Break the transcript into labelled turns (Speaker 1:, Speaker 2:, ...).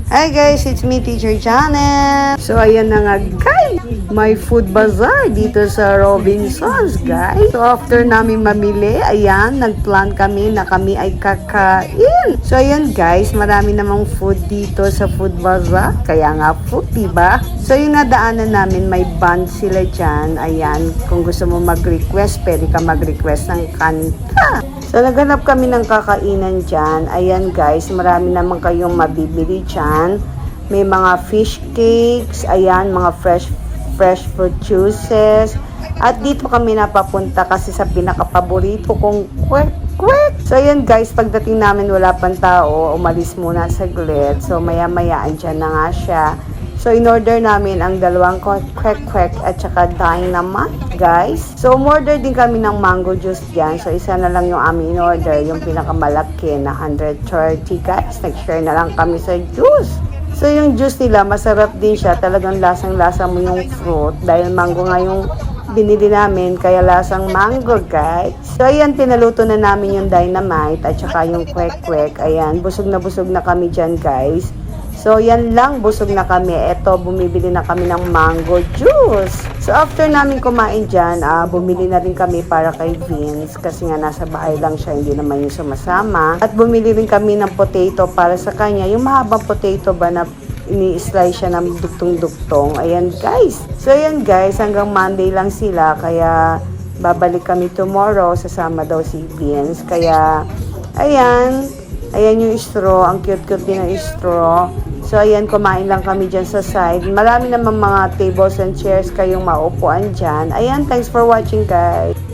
Speaker 1: Hi guys, it's me, Teacher Janet. So ayan na nga guys, may food bazaar dito sa Robinsons guys. So after namin mamili, ayan, nagplan kami na kami ay kakain. So ayan guys, marami namang food dito sa food bazaar. Kaya nga food, diba? So yung nadaanan namin, may band sila dyan. Ayan, kung gusto mo mag-request, pwede ka mag-request ng kanta. So, naghanap kami ng kakainan dyan. Ayan guys, marami naman kayong mabibili dyan. May mga fish cakes, ayan, mga fresh fruit juices. At dito kami napapunta kasi sa pinaka-paborito kong kwek. So, ayan guys, pagdating namin wala pang tao, umalis muna saglit. So, maya-maya, andyan na nga siya. So, in-order namin ang dalawang kwek at saka dynamite, guys. So, umorder din kami ng mango juice dyan. So, isa na lang yung aming in-order, yung pinakamalaki na 130, guys. Nag-share na lang kami sa juice. So, yung juice nila, masarap din siya. Talagang lasang-lasa mo yung fruit. Dahil mango nga yung binili namin, kaya lasang mango, guys. So, ayan, pinaluto na namin yung dynamite at saka yung kwek. Ayan, busog na kami dyan, guys. So, yan lang, busog na kami. Eto, bumibili na kami ng mango juice. So, after namin kumain dyan, bumili na rin kami para kay Vince. Kasi nga, nasa bahay lang siya, hindi naman yung sumasama. At bumili rin kami ng potato para sa kanya. Yung mahabang potato ba na ini-slice siya ng duktong-duktong. Ayan, guys. So, ayan, guys, hanggang Monday lang sila. Kaya, babalik kami tomorrow. Sasama daw si Vince. Kaya, ayan. Ayan yung straw. Ang cute-cute din ng straw. So, ayan, kumain lang kami dyan sa side. Marami naman mga tables and chairs kayong maupuan dyan. Ayan, thanks for watching, guys.